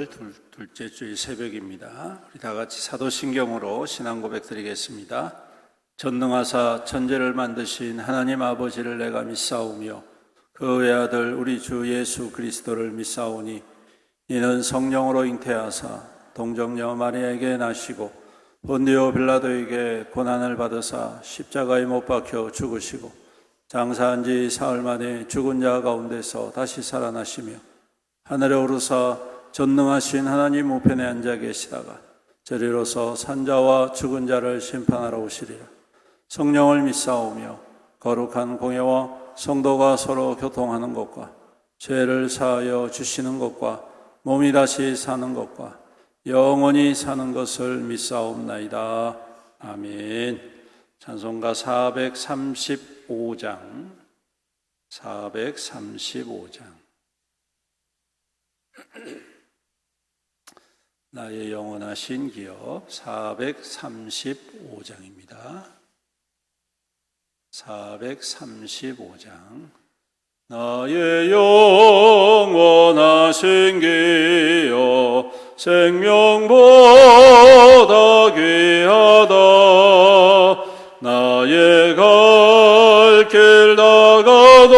6월 둘째 주일 새벽입니다. 우리 다 같이 사도신경으로 신앙 고백 드리겠습니다. 전능하사 천지를 만드신 하나님 아버지를 내가 믿사오며 그 외아들 우리 주 예수 그리스도를 믿사오니 이는 성령으로 잉태하사 동정녀 마리아에게 나시고 본디오 빌라도에게 고난을 받으사 십자가에 못 박혀 죽으시고 장사한 지 사흘 만에 죽은 자 가운데서 다시 살아나시며 하늘에 오르사 전능하신 하나님 우편에 앉아 계시다가 저리로서 산자와 죽은 자를 심판하러 오시리라. 성령을 믿사오며 거룩한 공예와 성도가 서로 교통하는 것과 죄를 사하여 주시는 것과 몸이 다시 사는 것과 영원히 사는 것을 믿사옵나이다. 아멘. 찬송가 435장 나의 영원하신 기업 435장입니다. 435장 나의 영원하신 기업 생명보다 귀하다. 나의 갈 길 다가도록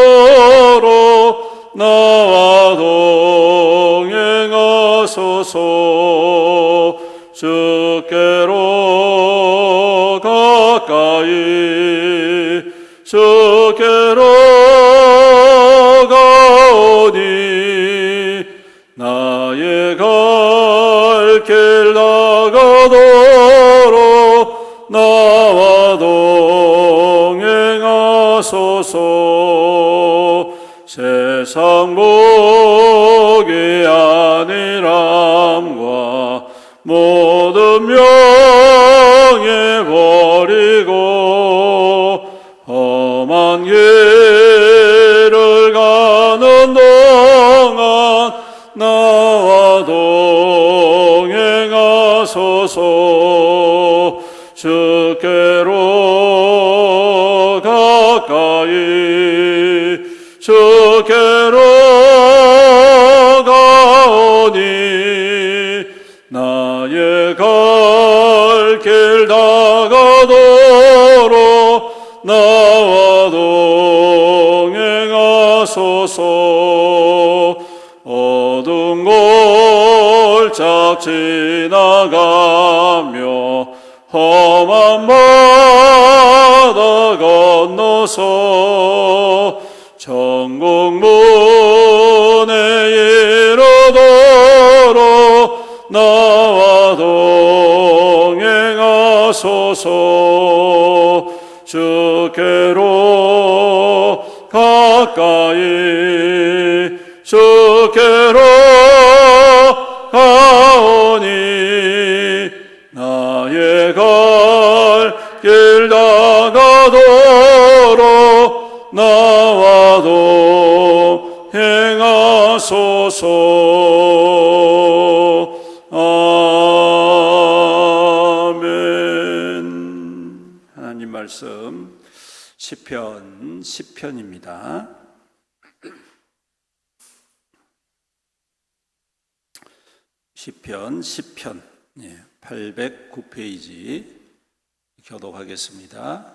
나와 동행하소서. 주께로 가까이 주께로 가오니 나의 갈 길 다가도록 나와 동행하소서. 세상 복이 아니람과 모든 명예 버리고 험한 길을 가는 동안 나와 동행하소서. 주께로 가까이 주께로 가오니 나의 갈 길 다가도록 나와 동행하소서. 어두운 골짝 지나가며 험한 바다 건너서 천국 문에 이르도록 나와 동행하소서. 주께로 가까이 주께로 가오니 나의 갈 길 다가도록 나와 동행하소서. 아멘. 하나님 말씀 시편입니다. 시편 809페이지 교독하겠습니다.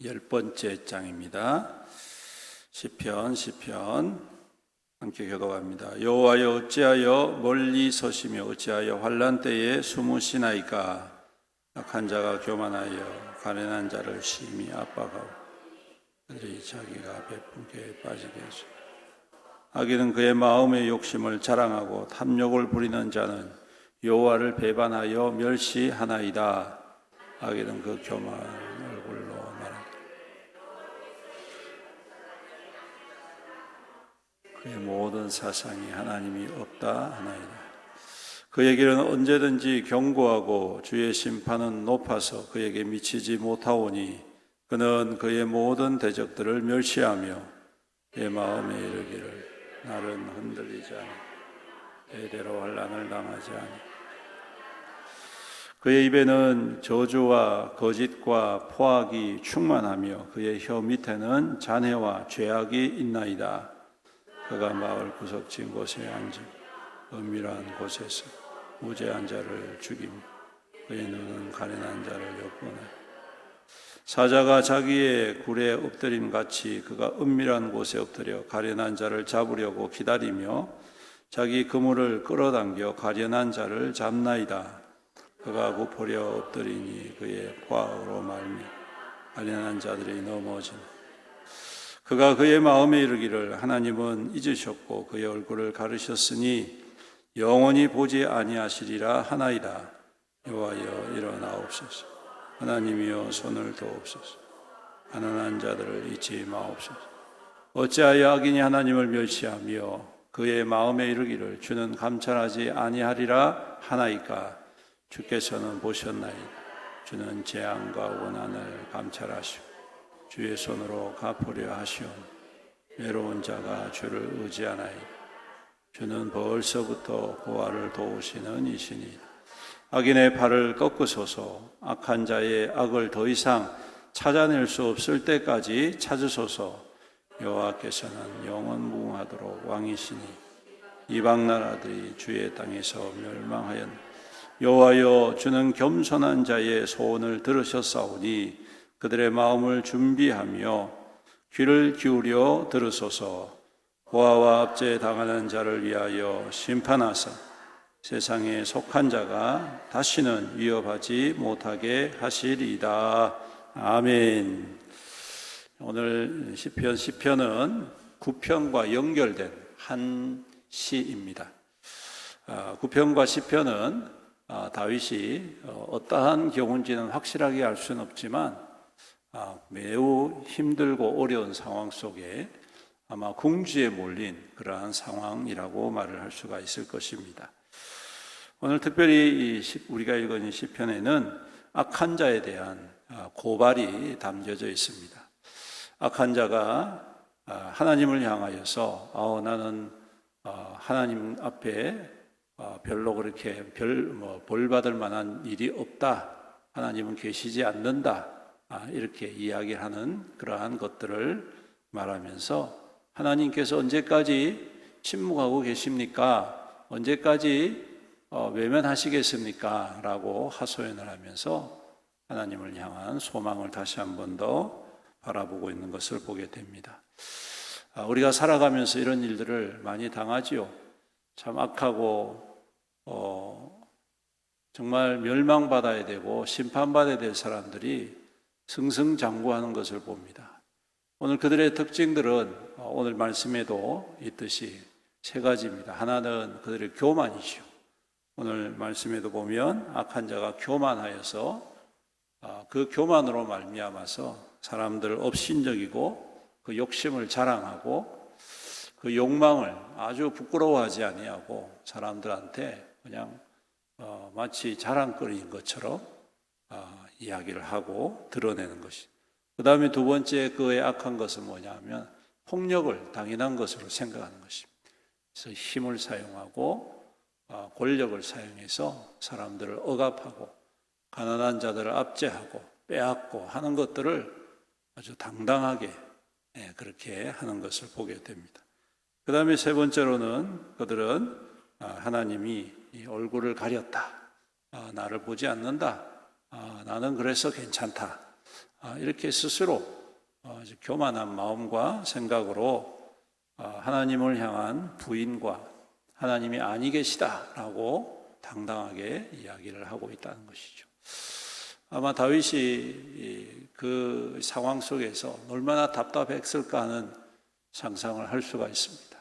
10번째 장입니다. 시편 함께 교독합니다. 여호와여 어찌하여 멀리 서시며 어찌하여 환난 때에 숨으시나이까. 악한 자가 교만하여 가련한 자를 심히 압박하고 그들이 자기가 베푼 게 빠지게 하소. 악인은 그의 마음의 욕심을 자랑하고 탐욕을 부리는 자는 여호와를 배반하여 멸시하나이다. 악인은 그 교만한 얼굴로 말한다. 그의 모든 사상이 하나님이 없다 하나이다. 그의 길은 언제든지 견고하고 주의 심판은 높아서 그에게 미치지 못하오니 그는 그의 모든 대적들을 멸시하며 내 마음에 이르기를 나는 흔들리지 않아 대대로 환난을 당하지 않아. 그의 입에는 저주와 거짓과 포악이 충만하며 그의 혀 밑에는 잔해와 죄악이 있나이다. 그가 마을 구석진 곳에 앉으 은밀한 곳에서 무죄한 자를 죽이며 그의 눈은 가련한 자를 엿보네. 사자가 자기의 굴에 엎드림 같이 그가 은밀한 곳에 엎드려 가련한 자를 잡으려고 기다리며 자기 그물을 끌어당겨 가련한 자를 잡나이다. 그가 굽으려 엎드리니 그의 과으로 말미 가련한 자들이 넘어지네. 그가 그의 마음에 이르기를 하나님은 잊으셨고 그의 얼굴을 가르셨으니 영원히 보지 아니하시리라 하나이다. 여호와여 일어나옵소서. 하나님이여 손을 도옵소서. 가난한 자들을 잊지 마옵소서. 어찌하여 악인이 하나님을 멸시하며 그의 마음에 이르기를 주는 감찰하지 아니하리라 하나이까. 주께서는 보셨나이다. 주는 재앙과 원한을 감찰하시고 주의 손으로 갚으려 하시오니 외로운 자가 주를 의지하나이다. 주는 벌써부터 고아를 도우시는 이시니 악인의 발을 꺾으소서. 악한 자의 악을 더 이상 찾아낼 수 없을 때까지 찾으소서. 여호와께서는 영원 무궁하도록 왕이시니 이방 나라들이 주의 땅에서 멸망하였네. 여호와여 주는 겸손한 자의 소원을 들으셨사오니 그들의 마음을 준비하며 귀를 기울여 들으소서. 고아와 압제 당하는 자를 위하여 심판하사 세상에 속한 자가 다시는 위협하지 못하게 하시리이다. 아멘. 오늘 시편은 9편과 연결된 한 시입니다. 9편과 시편은 다윗이 어떠한 경우인지는 확실하게 알 수는 없지만 매우 힘들고 어려운 상황 속에 아마 궁지에 몰린 그러한 상황이라고 말을 할 수가 있을 것입니다. 오늘 특별히 우리가 읽은 이 시편에는 악한 자에 대한 고발이 담겨져 있습니다. 악한 자가 하나님을 향하여서 나는 하나님 앞에 별로 그렇게 벌 받을 만한 일이 없다. 하나님은 계시지 않는다. 이렇게 이야기하는 그러한 것들을 말하면서 하나님께서 언제까지 침묵하고 계십니까? 언제까지 외면하시겠습니까? 라고 하소연을 하면서 하나님을 향한 소망을 다시 한 번 더 바라보고 있는 것을 보게 됩니다. 우리가 살아가면서 이런 일들을 많이 당하지요. 참 악하고 정말 멸망받아야 되고 심판받아야 될 사람들이 승승장구하는 것을 봅니다. 오늘 그들의 특징들은 오늘 말씀에도 있듯이 세 가지입니다. 하나는 그들의 교만이죠. 오늘 말씀에도 보면 악한 자가 교만하여서 그 교만으로 말미암아서 사람들을 업신여기고 그 욕심을 자랑하고 그 욕망을 아주 부끄러워하지 아니하고 사람들한테 그냥 마치 자랑거리인 것처럼 이야기를 하고 드러내는 것이. 그 다음에 두 번째 그의 악한 것은 뭐냐면 폭력을 당연한 것으로 생각하는 것입니다. 그래서 힘을 사용하고 권력을 사용해서 사람들을 억압하고 가난한 자들을 압제하고 빼앗고 하는 것들을 아주 당당하게 그렇게 하는 것을 보게 됩니다. 그 다음에 세 번째로는 그들은 하나님이 얼굴을 가렸다. 나를 보지 않는다. 나는 그래서 괜찮다. 이렇게 스스로 교만한 마음과 생각으로 하나님을 향한 부인과 하나님이 아니 계시다라고 당당하게 이야기를 하고 있다는 것이죠. 아마 다윗이 그 상황 속에서 얼마나 답답했을까 하는 상상을 할 수가 있습니다.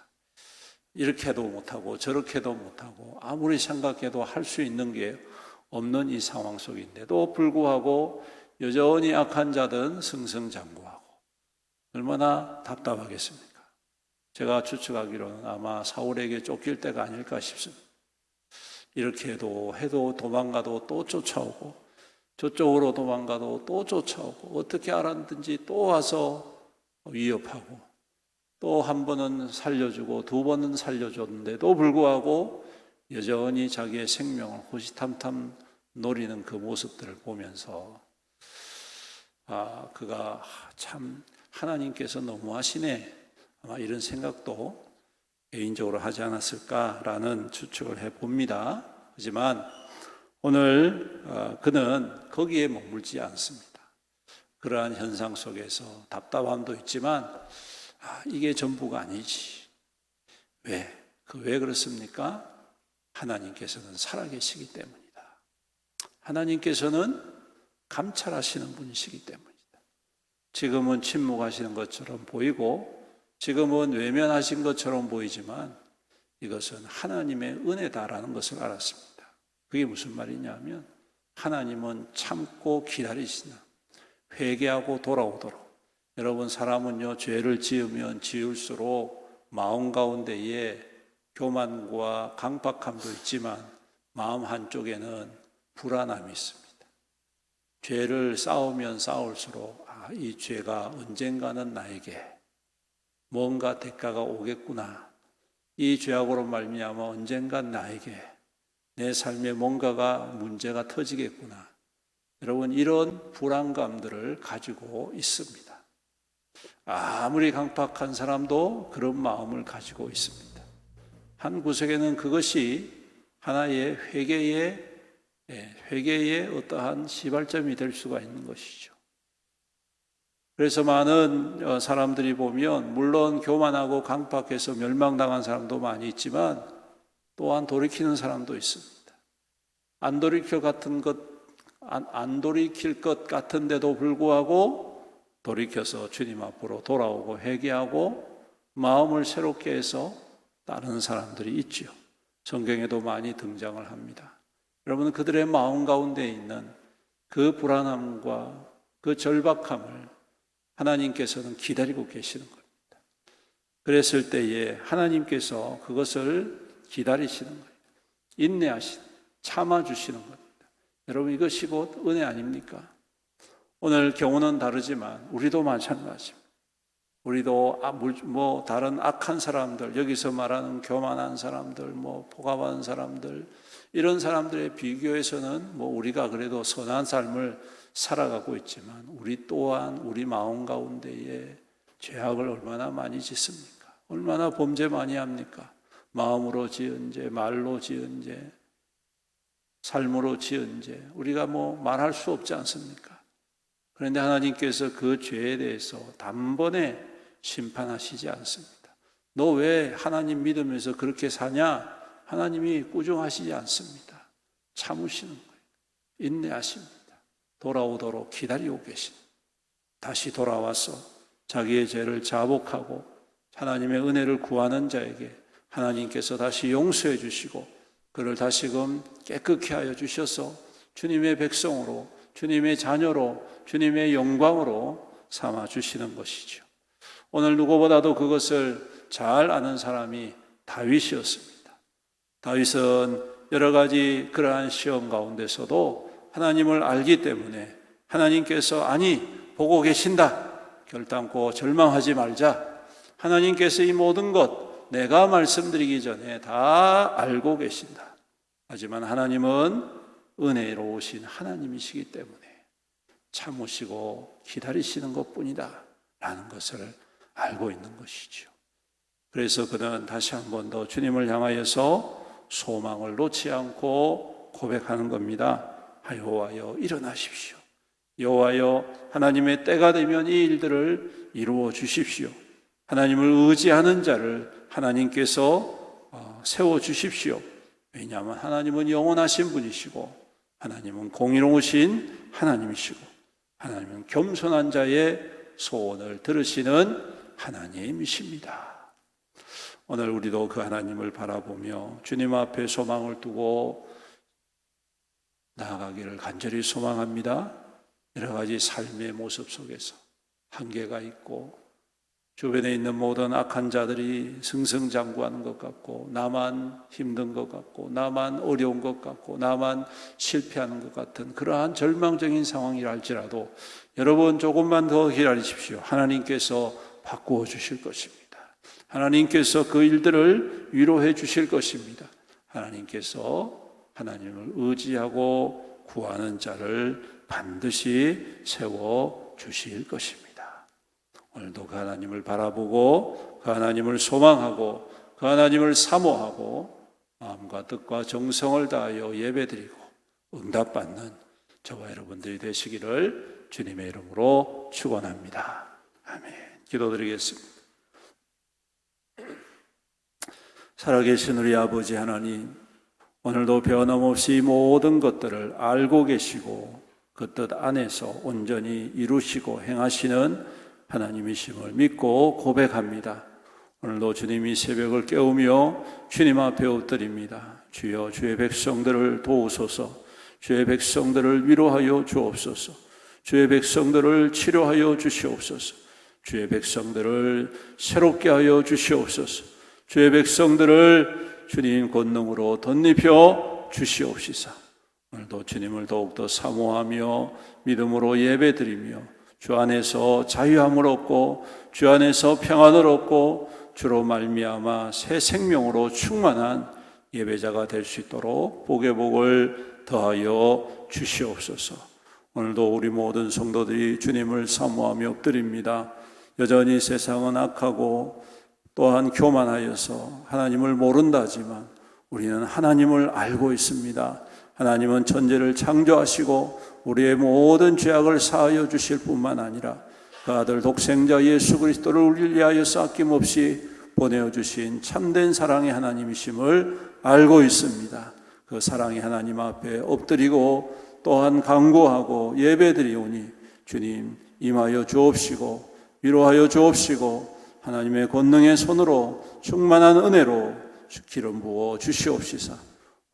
이렇게도 못하고 저렇게도 못하고 아무리 생각해도 할 수 있는 게 없는 이 상황 속인데도 불구하고 여전히 악한 자들은 승승장구하고 얼마나 답답하겠습니까? 제가 추측하기로는 아마 사울에게 쫓길 때가 아닐까 싶습니다. 이렇게 해도 도망가도 또 쫓아오고 저쪽으로 도망가도 또 쫓아오고 어떻게 알았든지 또 와서 위협하고 또 한 번은 살려주고 두 번은 살려줬는데도 불구하고 여전히 자기의 생명을 호시탐탐 노리는 그 모습들을 보면서 그가 참 하나님께서 너무하시네 아마 이런 생각도 개인적으로 하지 않았을까라는 추측을 해봅니다. 하지만 오늘 그는 거기에 머물지 않습니다. 그러한 현상 속에서 답답함도 있지만 이게 전부가 아니지. 왜? 왜 그렇습니까? 하나님께서는 살아계시기 때문이다. 하나님께서는 감찰하시는 분이시기 때문이다. 지금은 침묵하시는 것처럼 보이고 지금은 외면하신 것처럼 보이지만 이것은 하나님의 은혜다라는 것을 알았습니다. 그게 무슨 말이냐면 하나님은 참고 기다리시나 회개하고 돌아오도록. 여러분, 사람은요 죄를 지으면 지을수록 마음 가운데에 교만과 강박함도 있지만 마음 한쪽에는 불안함이 있습니다. 죄를 쌓으면 쌓을수록 이 죄가 언젠가는 나에게 뭔가 대가가 오겠구나. 이 죄악으로 말미암아 언젠간 나에게 내 삶에 뭔가가 문제가 터지겠구나. 여러분, 이런 불안감들을 가지고 있습니다. 아무리 강팍한 사람도 그런 마음을 가지고 있습니다. 한 구석에는 그것이 하나의 회개의 어떠한 시발점이 될 수가 있는 것이죠. 그래서 많은 사람들이 보면 물론 교만하고 강팍해서 멸망당한 사람도 많이 있지만 또한 돌이키는 사람도 있습니다. 안 돌이킬 것 같은데도 불구하고 돌이켜서 주님 앞으로 돌아오고 회개하고 마음을 새롭게 해서 따르는 사람들이 있죠. 성경에도 많이 등장을 합니다. 여러분, 그들의 마음 가운데 있는 그 불안함과 그 절박함을 하나님께서는 기다리고 계시는 겁니다. 그랬을 때에 하나님께서 그것을 기다리시는 거예요. 인내하시는, 참아주시는 겁니다. 여러분, 이것이 곧 은혜 아닙니까? 오늘 경우는 다르지만 우리도 마찬가지입니다. 우리도 다른 악한 사람들, 여기서 말하는 교만한 사람들, 포감한 사람들, 이런 사람들에 비교해서는 우리가 그래도 선한 삶을 살아가고 있지만 우리 또한 우리 마음 가운데에 죄악을 얼마나 많이 짓습니까? 얼마나 범죄 많이 합니까? 마음으로 지은 죄, 말로 지은 죄, 삶으로 지은 죄, 우리가 말할 수 없지 않습니까? 그런데 하나님께서 그 죄에 대해서 단번에 심판하시지 않습니다. 너 왜 하나님 믿으면서 그렇게 사냐? 하나님이 꾸중하시지 않습니다. 참으시는 거예요. 인내하십니다. 돌아오도록 기다리고 계십니다. 다시 돌아와서 자기의 죄를 자복하고 하나님의 은혜를 구하는 자에게 하나님께서 다시 용서해 주시고 그를 다시금 깨끗게 하여 주셔서 주님의 백성으로, 주님의 자녀로, 주님의 영광으로 삼아 주시는 것이죠. 오늘 누구보다도 그것을 잘 아는 사람이 다윗이었습니다. 다윗은 여러 가지 그러한 시험 가운데서도 하나님을 알기 때문에 하나님께서 보고 계신다. 결단코 절망하지 말자. 하나님께서 이 모든 것 내가 말씀드리기 전에 다 알고 계신다. 하지만 하나님은 은혜로우신 하나님이시기 때문에 참으시고 기다리시는 것뿐이다 라는 것을 알고 있는 것이죠. 그래서 그는 다시 한 번 더 주님을 향하여서 소망을 놓지 않고 고백하는 겁니다. 여호와여 일어나십시오. 여호와여 하나님의 때가 되면 이 일들을 이루어 주십시오. 하나님을 의지하는 자를 하나님께서 세워 주십시오. 왜냐하면 하나님은 영원하신 분이시고 하나님은 공의로우신 하나님이시고 하나님은 겸손한 자의 소원을 들으시는 하나님이십니다. 오늘 우리도 그 하나님을 바라보며 주님 앞에 소망을 두고 나아가기를 간절히 소망합니다. 여러 가지 삶의 모습 속에서 한계가 있고 주변에 있는 모든 악한 자들이 승승장구하는 것 같고 나만 힘든 것 같고 나만 어려운 것 같고 나만 실패하는 것 같은 그러한 절망적인 상황이라 할지라도 여러분 조금만 더 기다리십시오. 하나님께서 바꾸어 주실 것입니다. 하나님께서 그 일들을 위로해 주실 것입니다. 하나님께서 하나님을 의지하고 구하는 자를 반드시 세워 주실 것입니다. 오늘도 그 하나님을 바라보고 그 하나님을 소망하고 그 하나님을 사모하고 마음과 뜻과 정성을 다하여 예배드리고 응답받는 저와 여러분들이 되시기를 주님의 이름으로 축원합니다. 아멘. 기도드리겠습니다. 살아계신 우리 아버지 하나님, 오늘도 변함없이 모든 것들을 알고 계시고 그 뜻 안에서 온전히 이루시고 행하시는 하나님이심을 믿고 고백합니다. 오늘도 주님이 새벽을 깨우며 주님 앞에 엎드립니다. 주여, 주의 백성들을 도우소서. 주의 백성들을 위로하여 주옵소서. 주의 백성들을 치료하여 주시옵소서. 주의 백성들을 새롭게 하여 주시옵소서. 주의 백성들을 주님 권능으로 덧입혀 주시옵시사. 오늘도 주님을 더욱더 사모하며 믿음으로 예배드리며 주 안에서 자유함을 얻고 주 안에서 평안을 얻고 주로 말미암아 새 생명으로 충만한 예배자가 될 수 있도록 복의 복을 더하여 주시옵소서. 오늘도 우리 모든 성도들이 주님을 사모하며 엎드립니다. 여전히 세상은 악하고 또한 교만하여서 하나님을 모른다 하지만 우리는 하나님을 알고 있습니다. 하나님은 천지를 창조하시고 우리의 모든 죄악을 사하여 주실 뿐만 아니라 그 아들 독생자 예수 그리스도를 우리를 위하여서 아낌없이 보내어 주신 참된 사랑의 하나님이심을 알고 있습니다. 그 사랑의 하나님 앞에 엎드리고 또한 간구하고 예배드리오니 주님 임하여 주옵시고 위로하여 주옵시고 하나님의 권능의 손으로 충만한 은혜로 기름 부어 주시옵시사.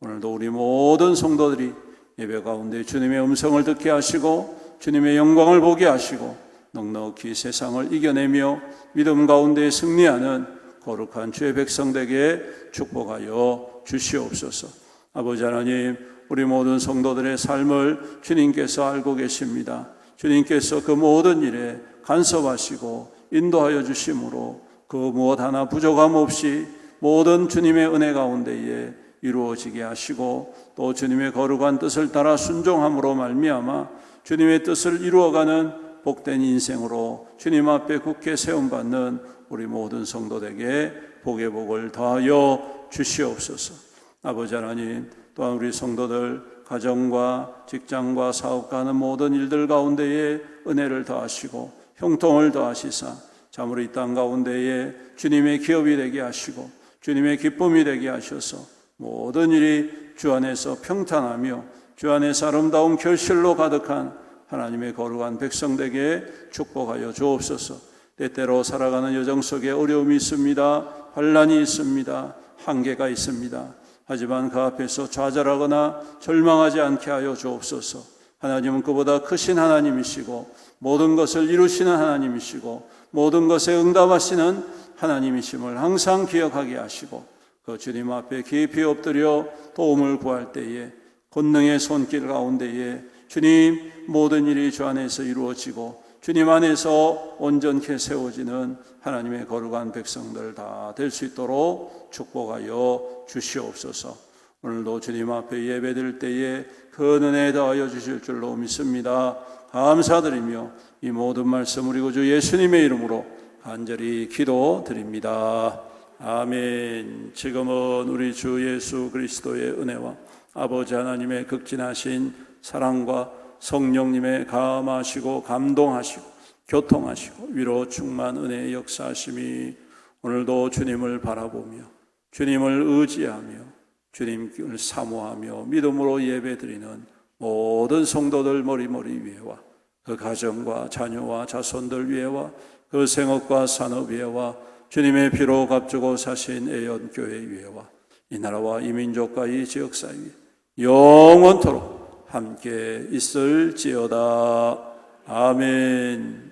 오늘도 우리 모든 성도들이 예배 가운데 주님의 음성을 듣게 하시고 주님의 영광을 보게 하시고 넉넉히 세상을 이겨내며 믿음 가운데 승리하는 거룩한 주의 백성되게 축복하여 주시옵소서. 아버지 하나님, 우리 모든 성도들의 삶을 주님께서 알고 계십니다. 주님께서 그 모든 일에 간섭하시고 인도하여 주심으로 그 무엇 하나 부족함 없이 모든 주님의 은혜 가운데에 이루어지게 하시고 또 주님의 거룩한 뜻을 따라 순종함으로 말미암아 주님의 뜻을 이루어가는 복된 인생으로 주님 앞에 굳게 세움받는 우리 모든 성도들에게 복의 복을 더하여 주시옵소서. 아버지 하나님, 또한 우리 성도들 가정과 직장과 사업과 하는 모든 일들 가운데에 은혜를 더하시고 형통을 더하시사 참으로 이 땅 가운데에 주님의 기업이 되게 하시고 주님의 기쁨이 되게 하셔서 모든 일이 주 안에서 평탄하며 주 안에서 아름다운 결실로 가득한 하나님의 거룩한 백성되게 축복하여 주옵소서. 때때로 살아가는 여정 속에 어려움이 있습니다. 환난이 있습니다. 한계가 있습니다. 하지만 그 앞에서 좌절하거나 절망하지 않게 하여 주옵소서. 하나님은 그보다 크신 하나님이시고 모든 것을 이루시는 하나님이시고 모든 것에 응답하시는 하나님이심을 항상 기억하게 하시고 그 주님 앞에 깊이 엎드려 도움을 구할 때에 권능의 손길 가운데에 주님 모든 일이 주 안에서 이루어지고 주님 안에서 온전케 세워지는 하나님의 거룩한 백성들 다 될 수 있도록 축복하여 주시옵소서. 오늘도 주님 앞에 예배드릴 때에 그 은혜 더하여 주실 줄로 믿습니다. 감사드리며 이 모든 말씀 우리 구주 예수님의 이름으로 간절히 기도드립니다. 아멘. 지금은 우리 주 예수 그리스도의 은혜와 아버지 하나님의 극진하신 사랑과 성령님의 감하시고 감동하시고 교통하시고 위로 충만 은혜의 역사하심이 오늘도 주님을 바라보며 주님을 의지하며 주님을 사모하며 믿음으로 예배드리는 모든 성도들 머리머리 위에와 그 가정과 자녀와 자손들 위에와 그 생업과 산업 위에와 주님의 피로 값주고 사신 애연교회 위에와 이 나라와 이 민족과 이 지역사 위에 영원토록 함께 있을지어다. 아멘.